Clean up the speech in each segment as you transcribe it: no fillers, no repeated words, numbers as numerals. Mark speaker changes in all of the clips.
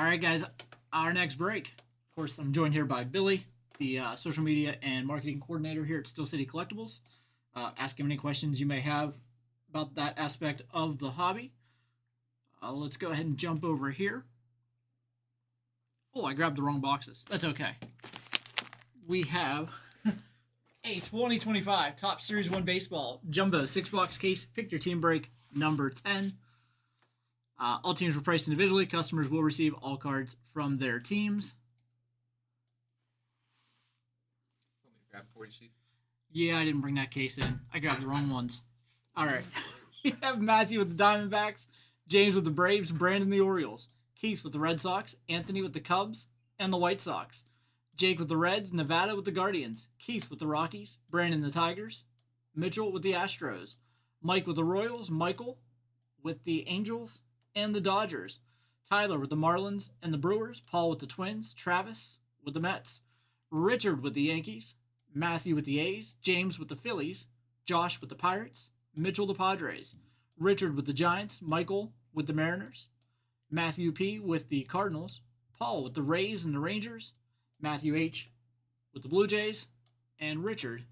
Speaker 1: right, guys, our next break. Of course, I'm joined here by Billy, the social media and marketing coordinator here at Steel City Collectibles. Ask him any questions you may have about that aspect of the hobby. Let's go ahead and jump over here. Oh, I grabbed the wrong boxes. That's okay. We have a 2025 Top Series 1 Baseball Jumbo 6-box case. Pick your team break number 10. All teams were priced individually. Customers will receive all cards from their teams.
Speaker 2: Want me to grab 40 sheet?
Speaker 1: Yeah, I didn't bring that case in. I grabbed the wrong ones. All right. We have Matthew with the Diamondbacks, James with the Braves, Brandon the Orioles, Keith with the Red Sox, Anthony with the Cubs and the White Sox, Jake with the Reds, Nevada with the Guardians, Keith with the Rockies, Brandon the Tigers, Mitchell with the Astros, Mike with the Royals, Michael with the Angels and the Dodgers, Tyler with the Marlins and the Brewers, Paul with the Twins, Travis with the Mets, Richard with the Yankees, Matthew with the A's, James with the Phillies, Josh with the Pirates, Mitchell the Padres, Richard with the Giants, Michael with the Mariners, Matthew P. with the Cardinals, Paul with the Rays and the Rangers, Matthew H. with the Blue Jays, and Richard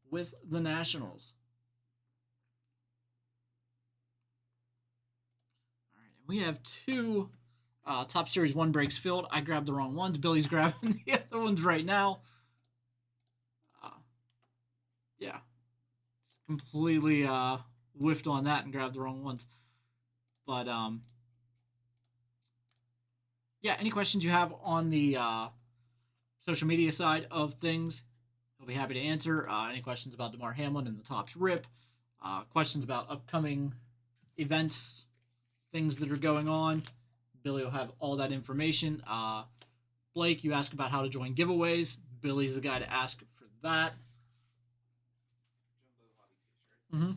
Speaker 1: with the Nationals. All right, and we have two Top Series 1 breaks filled. I grabbed the wrong ones. Billy's grabbing the other ones right now. Yeah. Completely whiffed on that and grabbed the wrong ones. But, yeah, any questions you have on the social media side of things, I'll be happy to answer. Any questions about DeMar Hamlin and the Topps Rip, questions about upcoming events, things that are going on, Billy will have all that information. Blake, you ask about how to join giveaways. Billy's the guy to ask for that. Mm-hmm.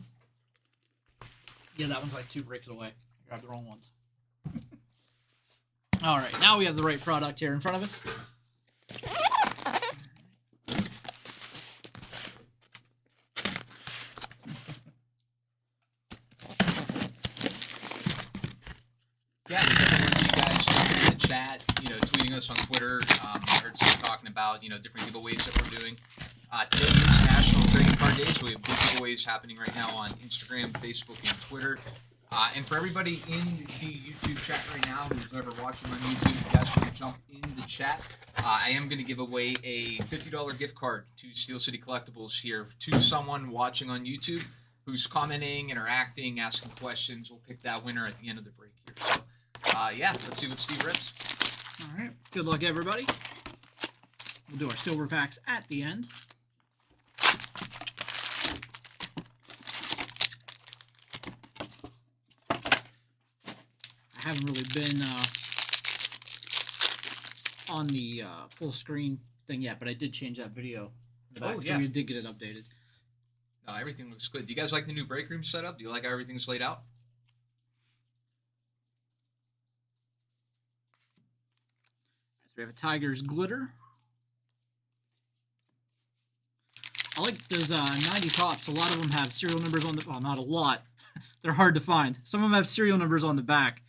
Speaker 1: Yeah, that one's like 2 breaks away. I grabbed the wrong ones. All right, now we have the right product here in front of us.
Speaker 2: Yeah, we definitely want you guys jumping in the chat, tweeting us on Twitter. I heard some talking about, different giveaways that we're doing. Today is National Trading Card Day, so we have big giveaways happening right now on Instagram, Facebook, and Twitter. And for everybody in the YouTube chat right now who's ever watching on YouTube, you guys can jump in the chat. I am going to give away a $50 gift card to Steel City Collectibles here to someone watching on YouTube who's commenting, interacting, asking questions. We'll pick that winner at the end of the break here. So, yeah, let's see what Steve rips.
Speaker 1: All right. Good luck, everybody. We'll do our silver packs at the end. I haven't really been on the full screen thing yet, but I did change that video.
Speaker 2: Oh, yeah.
Speaker 1: So we did get it updated.
Speaker 2: Everything looks good. Do you guys like the new break room setup? Do you like how everything's laid out?
Speaker 1: So we have a Tigers glitter. I like those 90 tops. A lot of them have serial numbers on the... Well, not a lot. They're hard to find. Some of them have serial numbers on the back.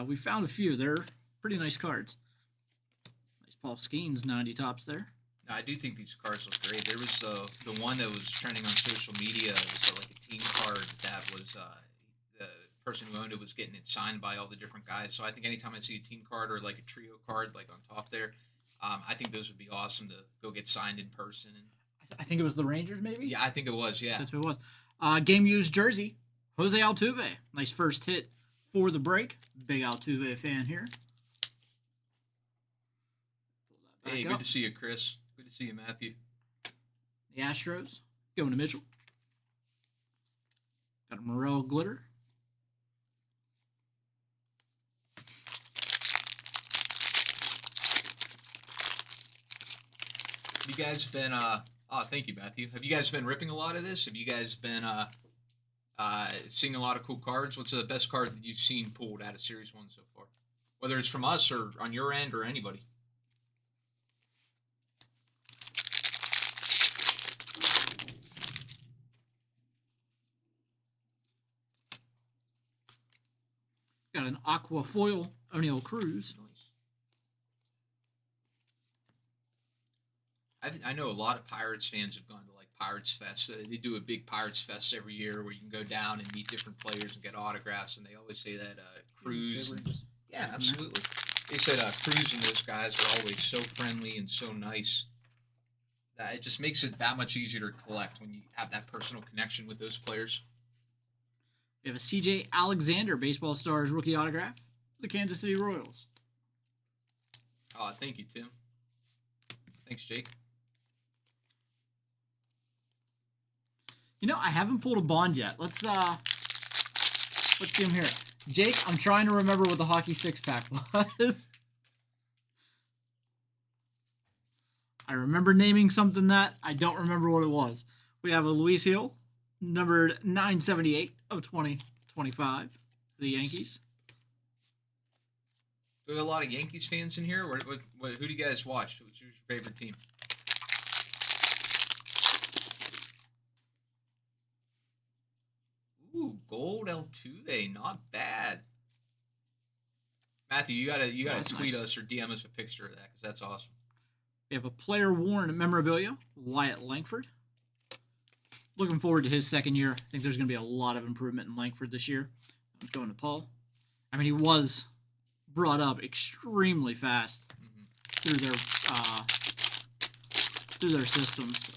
Speaker 1: We found a few. They're pretty nice cards. Nice Paul Skeens 90 tops there.
Speaker 2: I do think these cards look great. There was the one that was trending on social media. It was like a team card that was the person who owned it was getting it signed by all the different guys. So I think anytime I see a team card or like a trio card like on top there, I think those would be awesome to go get signed in person. And
Speaker 1: I think it was the Rangers, maybe?
Speaker 2: Yeah, I think it was, yeah.
Speaker 1: That's who it was. Game used jersey. Jose Altuve. Nice first hit for the break. Big Altuve fan here.
Speaker 2: Hey, good to see you, Chris. Good to see you, Matthew.
Speaker 1: The Astros. Going to Mitchell. Got a Morel glitter.
Speaker 2: Have you guys been, thank you, Matthew. Have you guys been ripping a lot of this? Have you guys been seeing a lot of cool cards? What's the best card that you've seen pulled out of Series 1 so far? Whether it's from us or on your end or anybody.
Speaker 1: Got Got an aqua foil O'Neal Cruz.
Speaker 2: I know a lot of Pirates fans have gone to like Pirates Fest. They do a big Pirates Fest every year where you can go down and meet different players and get autographs. And they always say that Cruz. Yeah, absolutely. They said Cruz and those guys are always so friendly and so nice. That it just makes it that much easier to collect when you have that personal connection with those players.
Speaker 1: We have a C.J. Alexander Baseball Stars rookie autograph for the Kansas City Royals.
Speaker 2: Oh, thank you, Tim. Thanks, Jake.
Speaker 1: You know, I haven't pulled a bond yet. Let's see him here. Jake, I'm trying to remember what the hockey six-pack was. I remember naming something that I don't remember what it was. We have a Luis Hill, numbered 978 of 2025 for the Yankees.
Speaker 2: Do we have a lot of Yankees fans in here? Who do you guys watch? Who's your favorite team? Ooh, gold Altuve, not bad. Matthew, you gotta tweet us or DM us a picture of that because that's awesome.
Speaker 1: We have a player worn memorabilia, Wyatt Langford. Looking forward to his second year. I think there's going to be a lot of improvement in Langford this year. I'm going to Paul. I mean, he was brought up extremely fast through their systems.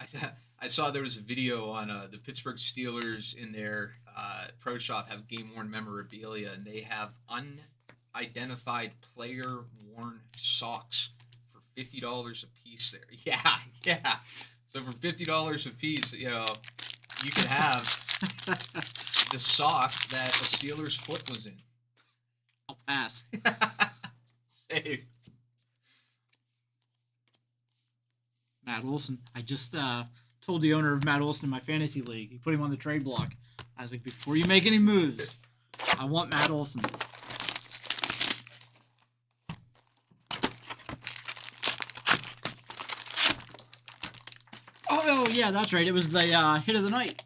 Speaker 1: So.
Speaker 2: I saw there was a video on the Pittsburgh Steelers in their pro shop have game-worn memorabilia, and they have unidentified player-worn socks for $50 a piece there. Yeah. So for $50 a piece, you know, you can have the sock that a Steelers foot was in.
Speaker 1: I'll pass.
Speaker 2: Save.
Speaker 1: Matt Olson. I just told the owner of Matt Olson in my fantasy league. He put him on the trade block. I was like, before you make any moves, I want Matt Olson. Oh, yeah, that's right. It was the hit of the night.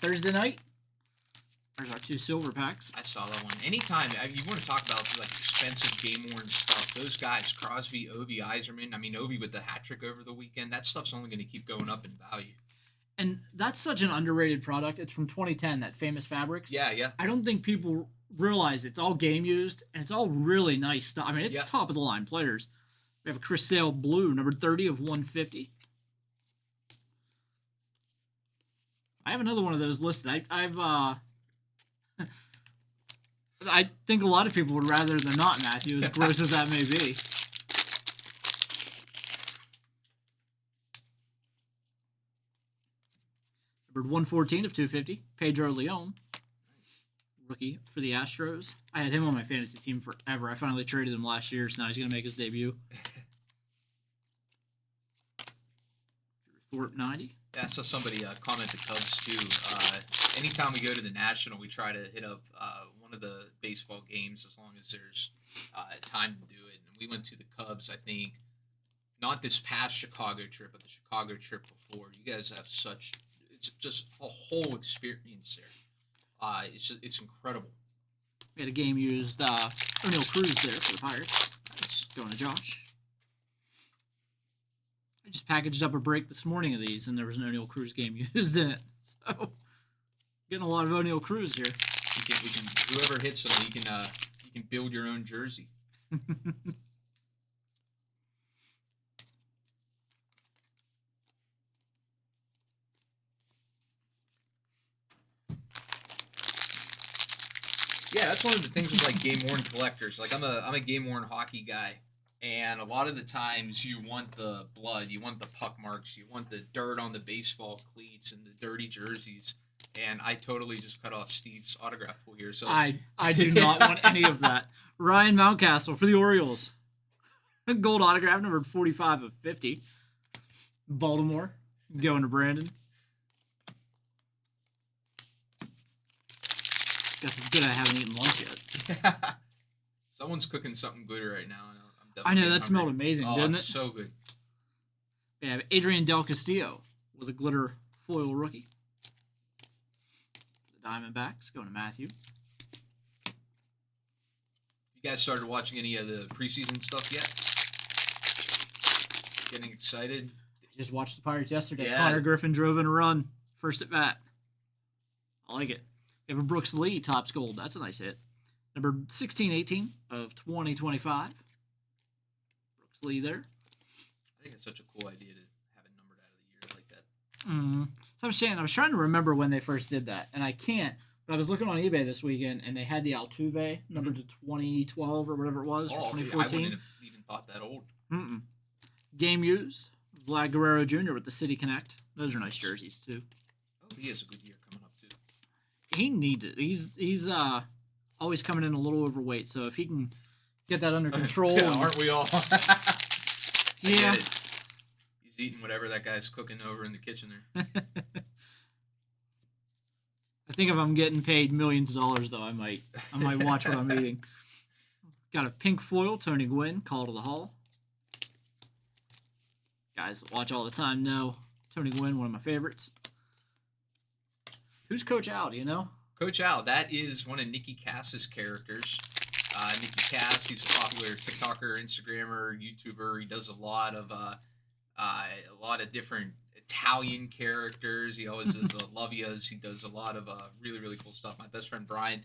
Speaker 1: Thursday night? There's our 2 silver packs.
Speaker 2: I saw that one. Anytime you want to talk about like expensive game-worn stuff, those guys, Crosby, Ovi, Yzerman. I mean, Ovi with the hat trick over the weekend. That stuff's only going to keep going up in value.
Speaker 1: And that's such an underrated product. It's from 2010, that famous fabrics.
Speaker 2: Yeah.
Speaker 1: I don't think people realize it's all game used, and it's all really nice stuff. I mean, it's top of the line players. We have a Chris Sale blue, number 30 of 150. I have another one of those listed. I think a lot of people would rather than not, Matthew, as gross as that may be. Numbered 114 of 250, Pedro Leon, rookie for the Astros. I had him on my fantasy team forever. I finally traded him last year, so now he's going to make his debut. Thorpe 90.
Speaker 2: Yeah, I saw somebody comment the Cubs too. Anytime we go to the National, we try to hit up one of the baseball games as long as there's time to do it. And we went to the Cubs, I think, not this past Chicago trip, but the Chicago trip before. You guys have it's just a whole experience there. It's incredible.
Speaker 1: We had a game used O'Neal Cruz there for the Pirates. Nice. Going to Josh. I just packaged up a break this morning of these, and there was an O'Neal Cruz game used in it. So, getting a lot of O'Neal Cruz here.
Speaker 2: Whoever hits them, you can build your own jersey. Yeah, that's one of the things with like game worn collectors. Like I'm a game worn hockey guy. And a lot of the times you want the blood, you want the puck marks, you want the dirt on the baseball cleats and the dirty jerseys. And I totally just cut off Steve's autograph pool here. So
Speaker 1: I do not want any of that. Ryan Mountcastle for the Orioles. Gold autograph, number 45 of 50. Baltimore, going to Brandon. Guess it's good I haven't eaten lunch yet.
Speaker 2: Someone's cooking something good right now.
Speaker 1: I know, that smelled amazing, didn't it?
Speaker 2: So good.
Speaker 1: We have Adrian Del Castillo with a glitter foil rookie. The Diamondbacks going to Matthew.
Speaker 2: You guys started watching any of the preseason stuff yet? Getting excited?
Speaker 1: I just watched the Pirates yesterday.
Speaker 2: Yeah.
Speaker 1: Connor Griffin drove in a run. First at bat. I like it. We have a Brooks Lee Topps Gold. That's a nice hit. Number 1618 of 2025. Brooks Lee there.
Speaker 2: I think it's such a cool idea to have it numbered out of the year like that.
Speaker 1: Mm-hmm. So I'm saying, I was trying to remember when they first did that, and I can't. But I was looking on eBay this weekend, and they had the Altuve numbered to 2012 or whatever it was, or
Speaker 2: I
Speaker 1: 2014.
Speaker 2: wouldn't have even thought that old.
Speaker 1: Mm-mm. Game used. Vlad Guerrero Jr. with the City Connect. Those are nice jerseys too.
Speaker 2: Oh, he has a good year coming up too.
Speaker 1: He needs it. He's always coming in a little overweight, so if he can get that under control,
Speaker 2: Yeah,
Speaker 1: and,
Speaker 2: aren't we all? I
Speaker 1: yeah.
Speaker 2: get it. He's eating whatever that guy's cooking over in the kitchen there.
Speaker 1: I think if I'm getting paid millions of dollars, though, I might watch what I'm eating. Got a pink foil, Tony Gwynn, Call to the Hall. Guys that watch all the time know Tony Gwynn, one of my favorites. Who's Coach Al, do you know?
Speaker 2: Coach Al, that is one of Nicky Cass's characters. Nicky Cass, he's a popular TikToker, Instagrammer, YouTuber. He does a lot of different Italian characters. He always does love yas. He does a lot of really, really cool stuff. My best friend Brian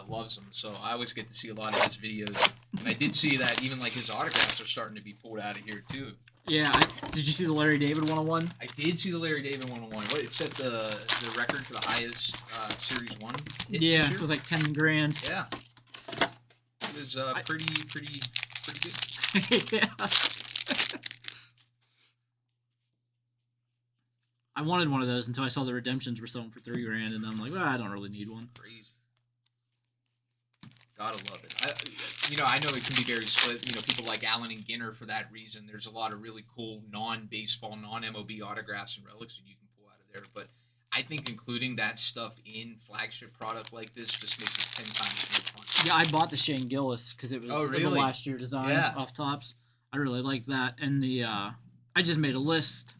Speaker 2: loves him, so I always get to see a lot of his videos. And I did see that even like his autographs are starting to be pulled out of here too.
Speaker 1: Yeah, did you see the Larry David 101?
Speaker 2: I did see the Larry David 101. What, it set the record for the highest Series 1 hit
Speaker 1: Yeah,
Speaker 2: this
Speaker 1: it
Speaker 2: year?
Speaker 1: was like 10 grand.
Speaker 2: Yeah. It was pretty good.
Speaker 1: Yeah. I wanted one of those until I saw the redemptions were selling for $3 grand, and I'm like, well, I don't really need one.
Speaker 2: Crazy. Gotta love it. I know it can be very split. People like Allen and Ginter for that reason. There's a lot of really cool non-baseball, non-MLB autographs and relics that you can pull out of there. But I think including that stuff in flagship product like this just makes it 10 times more fun.
Speaker 1: Yeah, I bought the Shane Gillis because it was
Speaker 2: Oh,
Speaker 1: it was
Speaker 2: really?
Speaker 1: a last year design off Tops. I really liked that. And I just made a list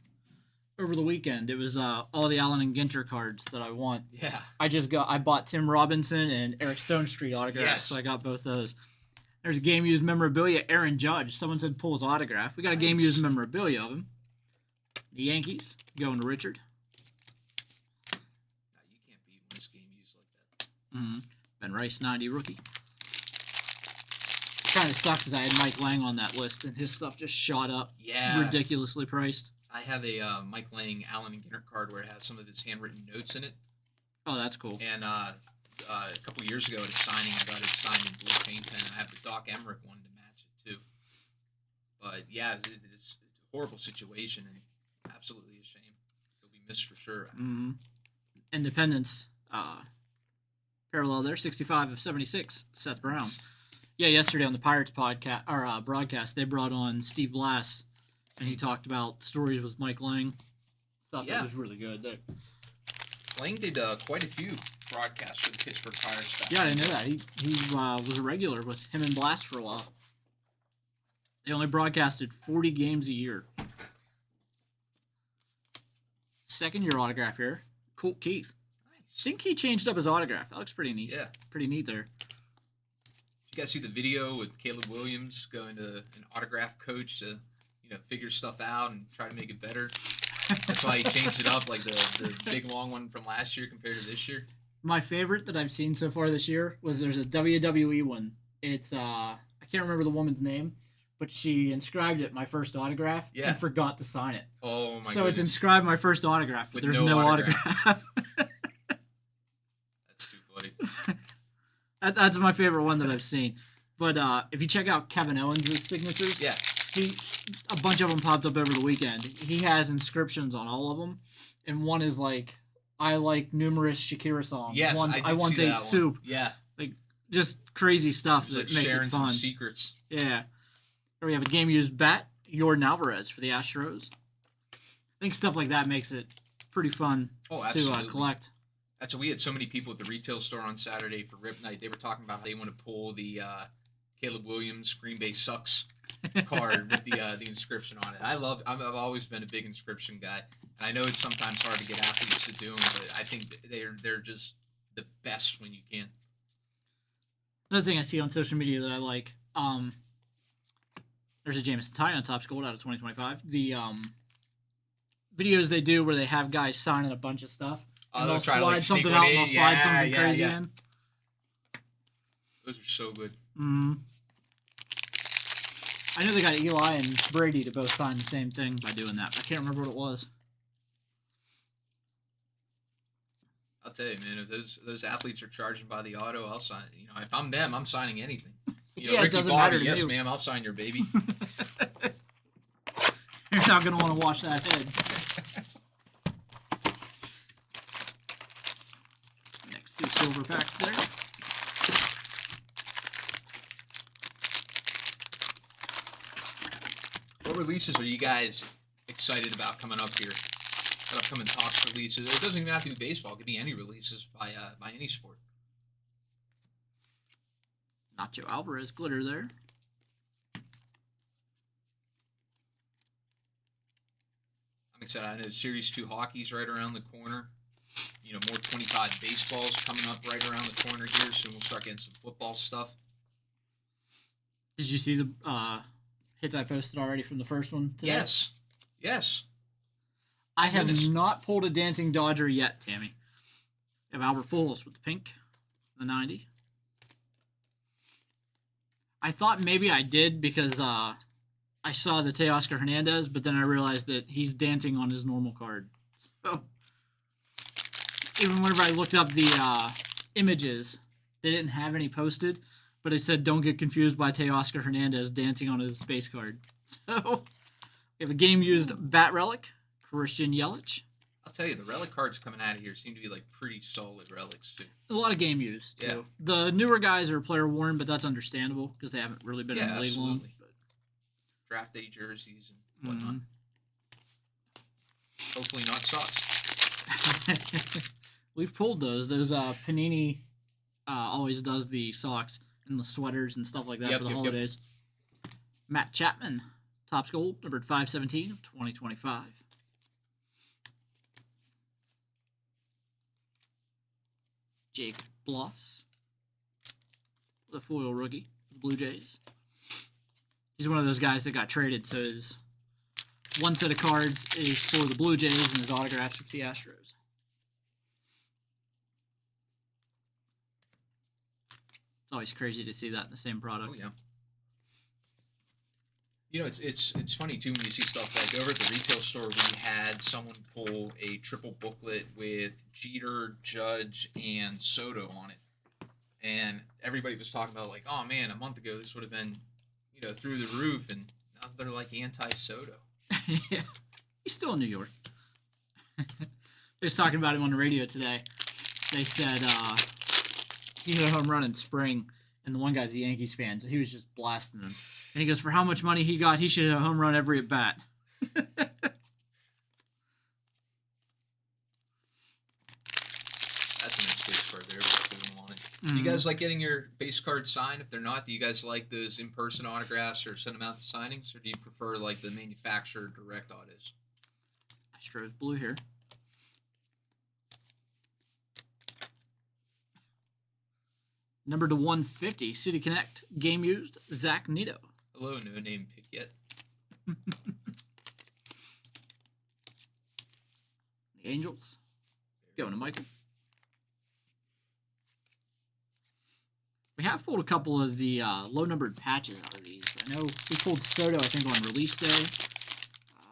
Speaker 1: over the weekend. It was all the Allen and Ginter cards that I want.
Speaker 2: Yeah.
Speaker 1: I bought Tim Robinson and Eric Stone Street autographs,
Speaker 2: Yes.
Speaker 1: so I got both those. There's a game used memorabilia, Aaron Judge. Someone said pull his autograph. We got a game
Speaker 2: Nice.
Speaker 1: used memorabilia of him. The Yankees going to Richard.
Speaker 2: No, you can't beat when this game used like that.
Speaker 1: Mm-hmm. Ben Rice 90 rookie. Kind of sucks as I had Mike Lang on that list and his stuff just shot up.
Speaker 2: Yeah.
Speaker 1: Ridiculously priced.
Speaker 2: I have a Mike Lang Allen and Ginter card where it has some of his handwritten notes in it.
Speaker 1: Oh, that's cool.
Speaker 2: And a couple years ago at a signing, I got it signed in blue paint pen. I have the Doc Emmerich one to match it too. But yeah, it's a horrible situation and absolutely a shame. He'll be missed for sure.
Speaker 1: Mm-hmm. Independence. Parallel there, 65 of 76, Seth Brown. Yeah, yesterday on the Pirates podcast or broadcast, they brought on Steve Blass, and he talked about stories with Mike Lang. Stuff that was really good.
Speaker 2: Lang did quite a few broadcasts for the Pittsburgh Pirates. Staff.
Speaker 1: Yeah, I didn't know that. He was a regular with him and Blass for a while. They only broadcasted 40 games a year. Second year autograph here, Colt Keith. I think he changed up his autograph. That looks pretty neat.
Speaker 2: Yeah.
Speaker 1: Pretty neat there.
Speaker 2: Did you guys see the video with Caleb Williams going to an autograph coach to, figure stuff out and try to make it better? That's why he changed it up, like the big long one from last year compared to this year.
Speaker 1: My favorite that I've seen so far this year was there's a WWE one. It's I can't remember the woman's name, but she inscribed it my first autograph and forgot to sign it.
Speaker 2: Oh my god.
Speaker 1: So it's inscribed my first autograph, but
Speaker 2: With
Speaker 1: there's no autograph.
Speaker 2: That's too funny.
Speaker 1: That's my favorite one that I've seen. But if you check out Kevin Owens' signatures, a bunch of them popped up over the weekend. He has inscriptions on all of them, and one is like, "I like numerous Shakira songs."
Speaker 2: Yes,
Speaker 1: I once ate soup.
Speaker 2: Yeah,
Speaker 1: like just crazy stuff that
Speaker 2: like
Speaker 1: makes
Speaker 2: sharing
Speaker 1: it fun.
Speaker 2: some secrets.
Speaker 1: Yeah. Here we have a game-used bat, Jordan Alvarez for the Astros. I think stuff like that makes it pretty fun to collect.
Speaker 2: That's we had so many people at the retail store on Saturday for Rip Night. They were talking about how they want to pull the Caleb Williams Green Bay Sucks card with the inscription on it. I've always been a big inscription guy, and I know it's sometimes hard to get athletes to do them, but I think they're just best when you can.
Speaker 1: Another thing I see on social media that I like, there's a Jameson tie on Topps Gold out of 2025. The videos they do where they have guys signing a bunch of stuff.
Speaker 2: Oh,
Speaker 1: And
Speaker 2: they'll try to, like,
Speaker 1: slide
Speaker 2: sneak
Speaker 1: something
Speaker 2: one
Speaker 1: out and
Speaker 2: in.
Speaker 1: they'll slide
Speaker 2: Yeah,
Speaker 1: something
Speaker 2: yeah,
Speaker 1: crazy
Speaker 2: yeah.
Speaker 1: in.
Speaker 2: Those are so good.
Speaker 1: I know they got Eli and Brady to both sign the same thing by doing that. But I can't remember what it was.
Speaker 2: I'll tell you, man, if those athletes are charging by the auto, I'll sign. You know, if I'm them, I'm signing anything. You know,
Speaker 1: Yeah, it
Speaker 2: Ricky
Speaker 1: doesn't
Speaker 2: Bobby,
Speaker 1: matter to
Speaker 2: yes,
Speaker 1: me.
Speaker 2: ma'am, I'll sign your baby.
Speaker 1: You're not going to want to wash that head. Next two silver packs there.
Speaker 2: What releases are you guys excited about coming up here? What upcoming Topps releases? It doesn't even have to be baseball. It could be any releases by any sport.
Speaker 1: Nacho Alvarez glitter there.
Speaker 2: I'm excited. I know Series 2 hockey's right around the corner. You know, more 25 baseballs coming up right around the corner here. Soon we'll start getting some football stuff.
Speaker 1: Did you see the hits I posted already from the first one today?
Speaker 2: Yes. Yes.
Speaker 1: I have
Speaker 2: Goodness.
Speaker 1: not pulled a Dancing Dodger yet, Tammy. I have Albert Pujols with the pink, the 90. I thought maybe I did because I saw the Teoscar Hernandez, but then I realized that he's dancing on his normal card. So even whenever I looked up the images, they didn't have any posted, but it said don't get confused by Teoscar Hernandez dancing on his base card. So we have a game-used bat relic, Christian Yelich.
Speaker 2: I'll tell you, the relic cards coming out of here seem to be like pretty solid relics too.
Speaker 1: A lot of game use, too.
Speaker 2: Yeah.
Speaker 1: The newer guys are player worn, but that's understandable because they haven't really been in
Speaker 2: Yeah,
Speaker 1: the league long.
Speaker 2: absolutely. Draft day jerseys and whatnot. Hopefully not socks.
Speaker 1: We've pulled those. Those Panini always does the socks and the sweaters and stuff like that for the holidays. Matt Chapman, Topps Gold, numbered 517 of 2025. Jake Bloss, the foil rookie, the Blue Jays. He's one of those guys that got traded, so his one set of cards is for the Blue Jays and his autographs for the Astros. It's always crazy to see that in the same product.
Speaker 2: Oh yeah. You know, it's funny too when you see stuff like over at the retail store we had someone pull a triple booklet with Jeter, Judge, and Soto on it, and everybody was talking about like, oh man, a month ago this would have been, you know, through the roof, and now they're like anti-Soto.
Speaker 1: Yeah, he's still in New York. They was talking about him on the radio today. They said he hit a home run in spring, and the one guy's a Yankees fan, so he was just blasting him. And he goes, for how much money he got, he should hit a home run every at bat.
Speaker 2: That's a nice base card there. If you want it. Do you guys like getting your base cards signed? If they're not, do you guys like those in-person autographs or send them out to signings, or do you prefer like the manufacturer direct autos?
Speaker 1: Astros blue here. Number to 150, City Connect, game used, Zach Nito.
Speaker 2: Hello, no name pick yet.
Speaker 1: The Angels, going to Michael. We have pulled a couple of the low-numbered patches out of these. I know we pulled Soto, I think, on release day.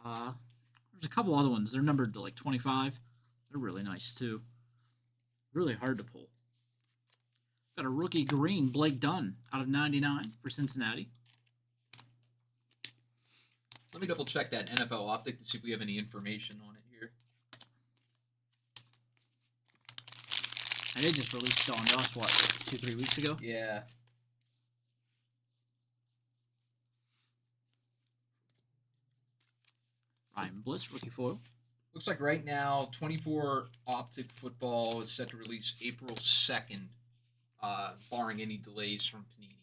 Speaker 1: There's a couple other ones. They're numbered to like 25. They're really nice, too. Really hard to pull. Got a rookie green, Blake Dunn, out of 99 for Cincinnati.
Speaker 2: Let me double check that NFL optic to see if we have any information on it here.
Speaker 1: And they just released it on us, what, 2-3 weeks ago?
Speaker 2: Yeah.
Speaker 1: Ryan Bliss, rookie foil.
Speaker 2: Looks like right now, 24 Optic Football is set to release April 2nd, barring any delays from Panini.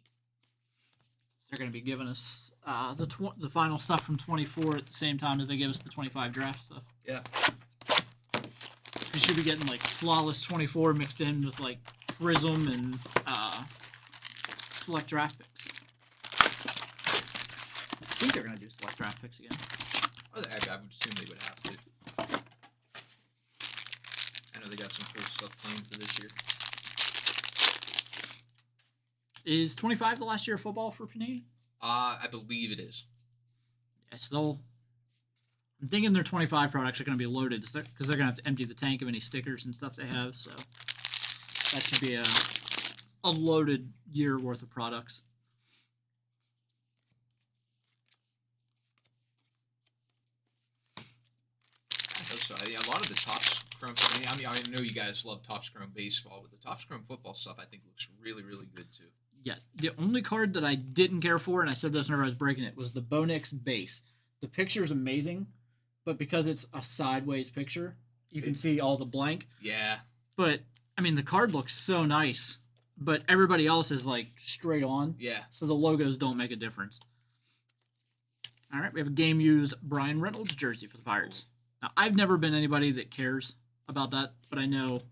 Speaker 1: They're going to be giving us the final stuff from 24 at the same time as they give us the 25 draft stuff.
Speaker 2: Yeah.
Speaker 1: You should be getting like Flawless 24 mixed in with like Prism and select draft picks. I think they're gonna do select draft picks again.
Speaker 2: I would assume they would have to. I know they got some cool stuff planned for this year.
Speaker 1: Is 25 the last year of football for Panini?
Speaker 2: I believe it is.
Speaker 1: Yes, I'm thinking their 25 products are going to be loaded because they're going to have to empty the tank of any stickers and stuff they have. So that should be a loaded year worth of products.
Speaker 2: So a lot of the Topps Chrome. I mean, I know you guys love Topps Chrome baseball, but the Topps Chrome football stuff I think looks really, really good too.
Speaker 1: Yeah, the only card that I didn't care for, and I said this whenever I was breaking it, was the Bonix base. The picture is amazing, but because it's a sideways picture, you can see all the blank.
Speaker 2: Yeah.
Speaker 1: But I mean, the card looks so nice, but everybody else is like straight on.
Speaker 2: Yeah.
Speaker 1: So the logos don't make a difference. All right, we have a game used Brian Reynolds jersey for the Pirates. Now, I've never been anybody that cares about that, but I know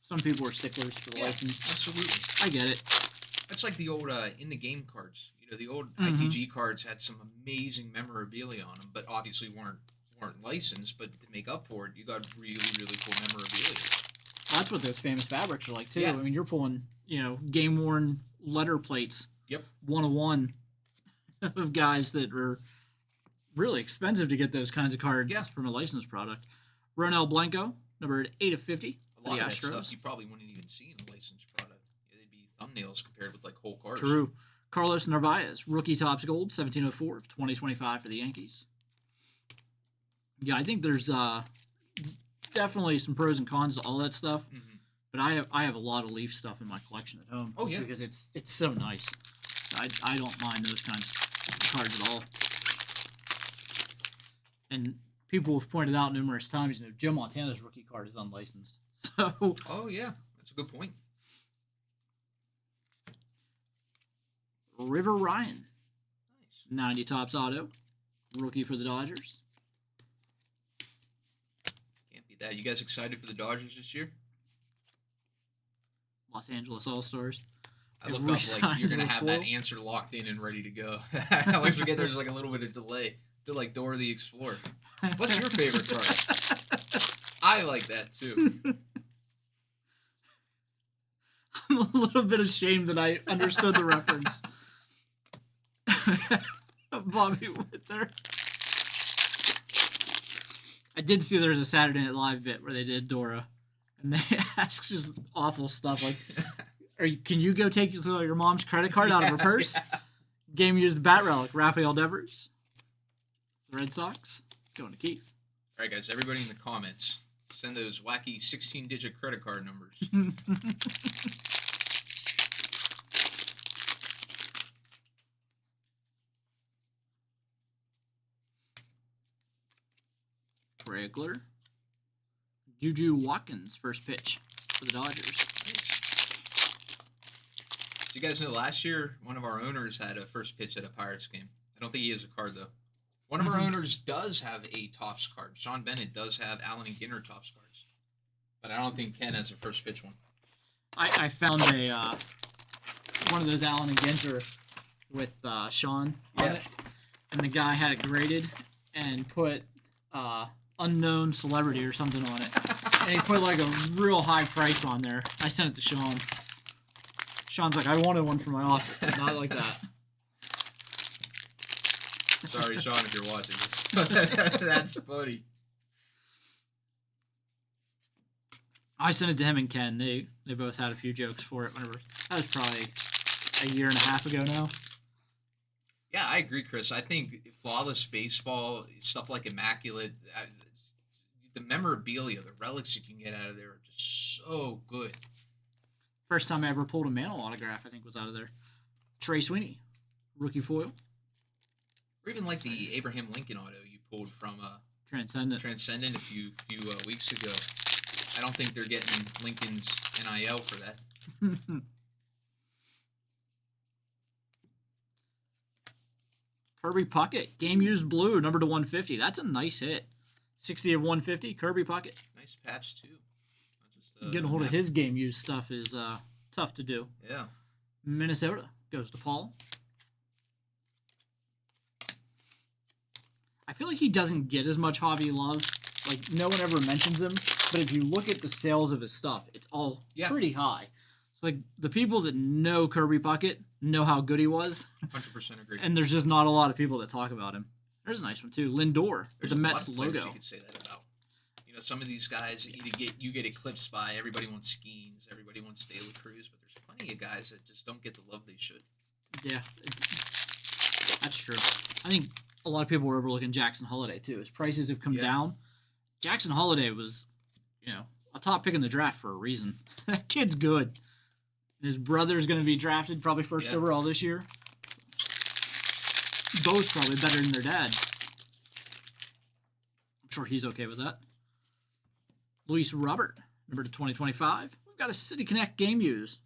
Speaker 1: some people are sticklers for the license.
Speaker 2: Absolutely.
Speaker 1: I get it.
Speaker 2: It's like the old in the game cards. You know, the old ITG cards had some amazing memorabilia on them, but obviously weren't licensed. But to make up for it, you got really, really cool memorabilia.
Speaker 1: Well, that's what those famous fabrics are like too.
Speaker 2: Yeah.
Speaker 1: I mean, you're pulling, game worn letter plates.
Speaker 2: Yep.
Speaker 1: 101 of guys that are really expensive to get those kinds of cards from a licensed product. Ronel Blanco, number 8/50.
Speaker 2: A lot of that stuff you probably wouldn't even see in a licensed product. They'd be thumbnails compared with like whole cards.
Speaker 1: True. Carlos Narvaez, rookie Topps Gold, 1704 of 2025 for the Yankees. Yeah, I think there's definitely some pros and cons to all that stuff.
Speaker 2: Mm-hmm.
Speaker 1: But I have a lot of Leaf stuff in my collection at home.
Speaker 2: Oh, yeah.
Speaker 1: Because it's so nice. I don't mind those kinds of cards at all. And people have pointed out numerous times, Joe Montana's rookie card is unlicensed. So.
Speaker 2: Oh yeah, that's a good point.
Speaker 1: River Ryan.
Speaker 2: Nice.
Speaker 1: 90 Topps Auto. Rookie for the Dodgers.
Speaker 2: Can't beat that. You guys excited for the Dodgers this year?
Speaker 1: Los Angeles All-Stars.
Speaker 2: I look up like you're gonna have that answer locked in and ready to go. I always forget there's like a little bit of delay. Feel like Dora the Explorer. What's your favorite card? I like that too.
Speaker 1: I'm a little bit ashamed that I understood the reference. Bobby Whitner. I did see there's a Saturday Night Live bit where they did Dora, and they asked just awful stuff like, "Can you go take your mom's credit card out of her purse?"
Speaker 2: Yeah. Game
Speaker 1: used bat relic, Rafael Devers. The Red Sox going to Keith.
Speaker 2: All right, guys. Everybody in the comments, send those wacky 16-digit credit card numbers.
Speaker 1: Regular. Juju Watkins, first pitch for the Dodgers.
Speaker 2: So you guys know last year one of our owners had a first pitch at a Pirates game. I don't think he has a card though. One of our owners does have a Topps card. Sean Bennett does have Allen and Ginter Topps cards, but I don't think Ken has a first pitch one.
Speaker 1: I found a one of those Allen and Ginter with Sean on it, and the guy had it graded and put unknown celebrity or something on it, and he put like a real high price on there. I sent it to Sean. Sean's like, I wanted one for my office, but not like that.
Speaker 2: Sorry, Sean, if you're watching this. That's funny.
Speaker 1: I sent it to him and Ken. They both had a few jokes for it. Whenever that was probably a year and a half ago now.
Speaker 2: Yeah, I agree, Chris. I think flawless baseball, stuff like Immaculate, the memorabilia, the relics you can get out of there are just so good.
Speaker 1: First time I ever pulled a Mantle autograph, I think, was out of there. Trey Sweeney, rookie foil.
Speaker 2: Or even like the Abraham Lincoln auto you pulled from
Speaker 1: Transcendent
Speaker 2: a few weeks ago. I don't think they're getting Lincoln's NIL for that.
Speaker 1: Kirby Puckett, game used blue, number to 150. That's a nice hit. 60 of 150, Kirby Puckett.
Speaker 2: Nice patch too.
Speaker 1: Getting a hold of his game used stuff is tough to do.
Speaker 2: Yeah.
Speaker 1: Minnesota goes to Paul. I feel like he doesn't get as much hobby love. Like, no one ever mentions him. But if you look at the sales of his stuff, it's all pretty high. So, like, the people that know Kirby Puckett know how good he was.
Speaker 2: 100% agree.
Speaker 1: And there's just not a lot of people that talk about him. There's a nice one, too. Lindor with the Mets logo.
Speaker 2: You could say that about. You know, some of these guys, you get eclipsed by everybody wants Skeens, everybody wants Daily Cruz, but there's plenty of guys that just don't get the love they should.
Speaker 1: Yeah, that's true. I think a lot of people were overlooking Jackson Holiday, too. His prices have come down. Jackson Holiday was, a top pick in the draft for a reason. That kid's good. His brother's going to be drafted probably first overall this year. Both probably better than their dad. I'm sure he's okay with that. Luis Robert, number to 2025. We've got a City Connect game used.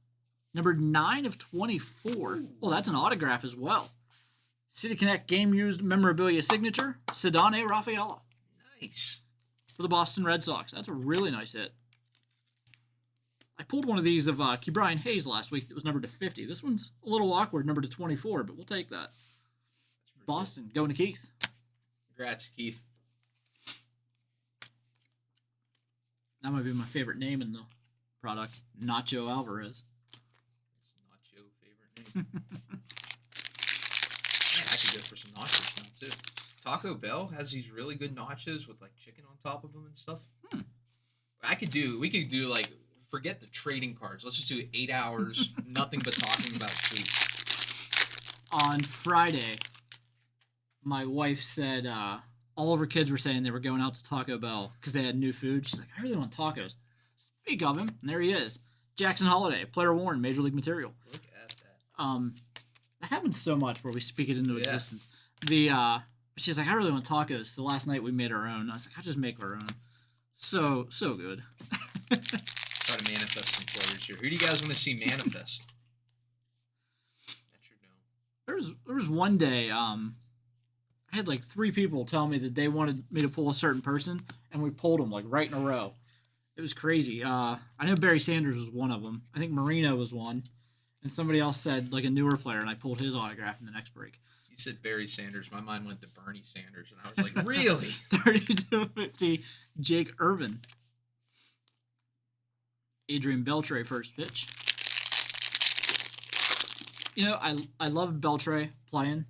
Speaker 1: Number 9 of 24. Well, that's an autograph as well. City Connect game used memorabilia signature, Sedane Rafaela.
Speaker 2: Nice.
Speaker 1: For the Boston Red Sox. That's a really nice hit. I pulled one of these of Ke'Bryan Hayes last week. It was numbered to 50. This one's a little awkward, numbered to 24, but we'll take that. Boston, going to Keith.
Speaker 2: Congrats, Keith.
Speaker 1: That might be my favorite name in the product. Nacho Alvarez.
Speaker 2: It's Nacho favorite name. Man, I could go for some nachos now, too. Taco Bell has these really good nachos with, like, chicken on top of them and stuff. We could do, like, forget the trading cards. Let's just do 8 hours, nothing but talking about food.
Speaker 1: On Friday, my wife said all of her kids were saying they were going out to Taco Bell because they had new food. She's like, I really want tacos. Speak of him, and there he is. Jackson Holiday, player worn, Major League material.
Speaker 2: Look at that.
Speaker 1: That happens so much where we speak it into existence. She's like, I really want tacos. So last night we made our own. I was like, I'll just make our own. So good.
Speaker 2: Try to manifest some players here. Who do you guys want to see manifest?
Speaker 1: There was one day, I had like 3 people tell me that they wanted me to pull a certain person, and we pulled them like right in a row. It was crazy. I know Barry Sanders was one of them. I think Marino was one, and somebody else said like a newer player, and I pulled his autograph in the next break.
Speaker 2: You said Barry Sanders. My mind went to Bernie Sanders, and I was like, really?
Speaker 1: 32-50, Jake Irvin. Adrian Beltre, first pitch. I love Beltre playing,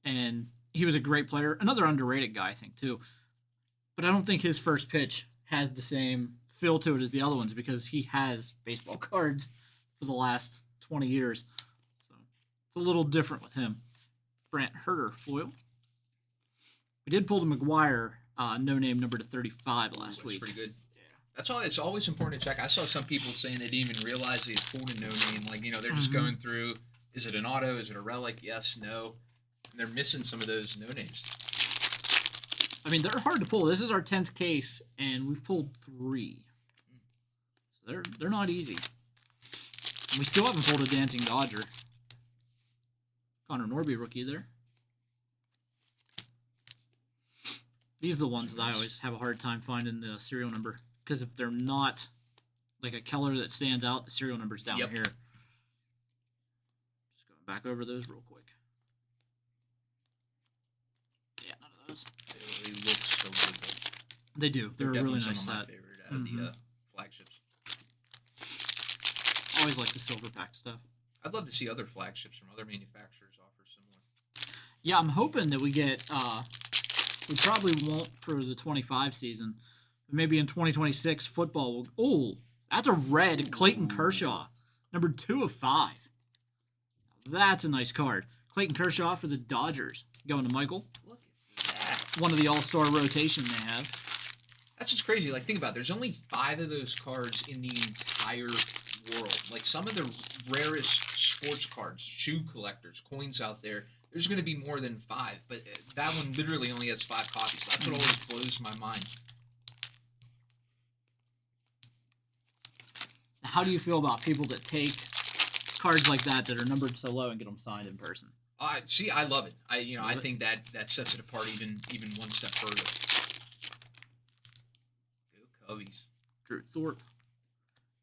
Speaker 1: and he was a great player. Another underrated guy, I think, too. But I don't think his first pitch has the same feel to it as the other ones because he has baseball cards for the last 20 years. So it's a little different with him. Brant Herter, foil. We did pull the McGuire no-name number to 35 last week.
Speaker 2: Pretty good. That's all. It's always important to check. I saw some people saying they didn't even realize they pulled a no-name. Like, they're just going through, is it an auto? Is it a relic? Yes, no. And they're missing some of those no-names.
Speaker 1: I mean, they're hard to pull. This is our 10th case, and we've pulled 3. So they're not easy. And we still haven't pulled a Dancing Dodger. Connor Norby rookie there. These are the ones that I always have a hard time finding the serial number. Because if they're not like a Keller that stands out, the serial number's down here. Just going back over those real quick. Yeah, none of those.
Speaker 2: They look so good, though.
Speaker 1: They do. They're a really nice
Speaker 2: some of my
Speaker 1: set.
Speaker 2: favorite out of the flagships.
Speaker 1: Always like the silver pack stuff.
Speaker 2: I'd love to see other flagships from other manufacturers offer similar.
Speaker 1: Yeah, I'm hoping that we get. We probably won't for the 25 season. But maybe in 2026 football will. That's a red Clayton Kershaw, number 2 of 5. That's a nice card. Clayton Kershaw for the Dodgers. Going to Michael.
Speaker 2: Look at that.
Speaker 1: One of the all-star rotation they have.
Speaker 2: That's just crazy. Like, think about it. There's only 5 of those cards in the entire world. Like, some of the rarest sports cards, shoe collectors, coins out there, there's going to be more than 5. But that one literally only has 5 copies. That's what always blows my mind.
Speaker 1: How do you feel about people that take cards like that are numbered so low and get them signed in person?
Speaker 2: See, I love it. I think that sets it apart even one step further. Go Cubbies.
Speaker 1: Drew Thorpe.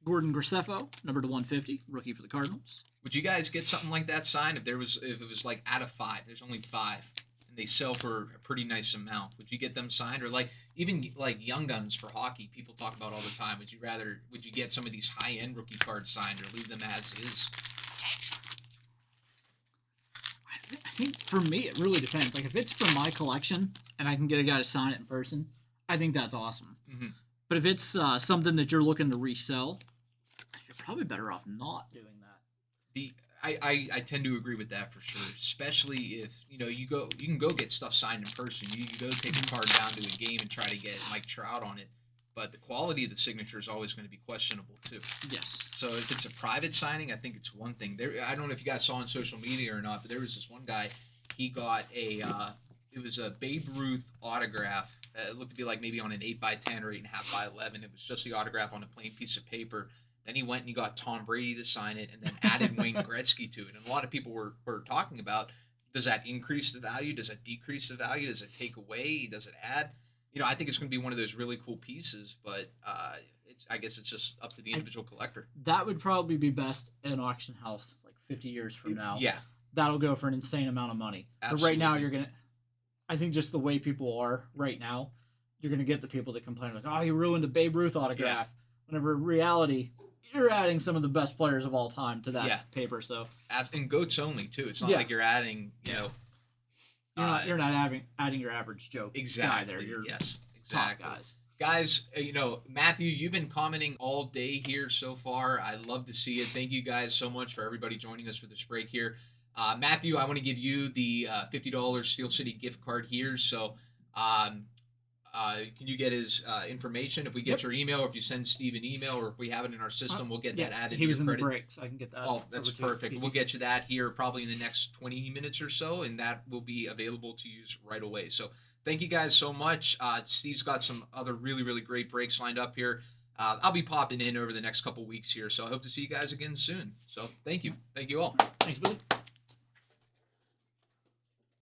Speaker 1: Gordon Graceffo, number to 150, rookie for the Cardinals.
Speaker 2: Would you guys get something like that signed if it was like out of 5? There's only 5, and they sell for a pretty nice amount. Would you get them signed, or like even like Young Guns for hockey? People talk about all the time. Would you get some of these high end rookie cards signed, or leave them as is?
Speaker 1: I think for me it really depends. Like if it's for my collection and I can get a guy to sign it in person, I think that's awesome.
Speaker 2: Mm-hmm.
Speaker 1: But if it's something that you're looking to resell, you're probably better off not doing that.
Speaker 2: I tend to agree with that for sure. Especially if you can go get stuff signed in person. You can go take a card down to a game and try to get Mike Trout on it. But the quality of the signature is always going to be questionable too.
Speaker 1: Yes.
Speaker 2: So if it's a private signing, I think it's one thing. I don't know if you guys saw on social media or not, but there was this one guy. He got it was a Babe Ruth autograph. It looked to be like maybe on an 8x10 or 8.5x11. It was just the autograph on a plain piece of paper. Then he went and he got Tom Brady to sign it, and then added Wayne Gretzky to it. And a lot of people were talking about, does that increase the value? Does it decrease the value? Does it take away? Does it add? I think it's going to be one of those really cool pieces, but I guess it's just up to the individual collector.
Speaker 1: That would probably be best at an auction house like 50 years from now.
Speaker 2: Yeah.
Speaker 1: That'll go for an insane amount of money.
Speaker 2: Absolutely.
Speaker 1: But right now, I think just the way people are right now, you're going to get the people that complain like, oh, you ruined a Babe Ruth autograph. Yeah. Whenever in reality, you're adding some of the best players of all time to that paper. So
Speaker 2: and goats only, too. It's not like you're adding,
Speaker 1: You're not adding your average Joe guy there. You're
Speaker 2: yes, exactly.
Speaker 1: Top guys.
Speaker 2: Guys, Matthew, you've been commenting all day here so far. I love to see it. Thank you guys so much for everybody joining us for this break here. Matthew, I want to give you the $50 Steel City gift card here. So can you get his information? If we get your email, or if you send Steve an email, or if we have it in our system, we'll get that added.
Speaker 1: He was in the break, so I can get that.
Speaker 2: Oh, that's perfect. We'll get you that here probably in the next 20 minutes or so, and that will be available to use right away. So thank you guys so much. Steve's got some other really, really great breaks lined up here. I'll be popping in over the next couple weeks here, so I hope to see you guys again soon. So thank you. Thank you all.
Speaker 1: Thanks, Billy.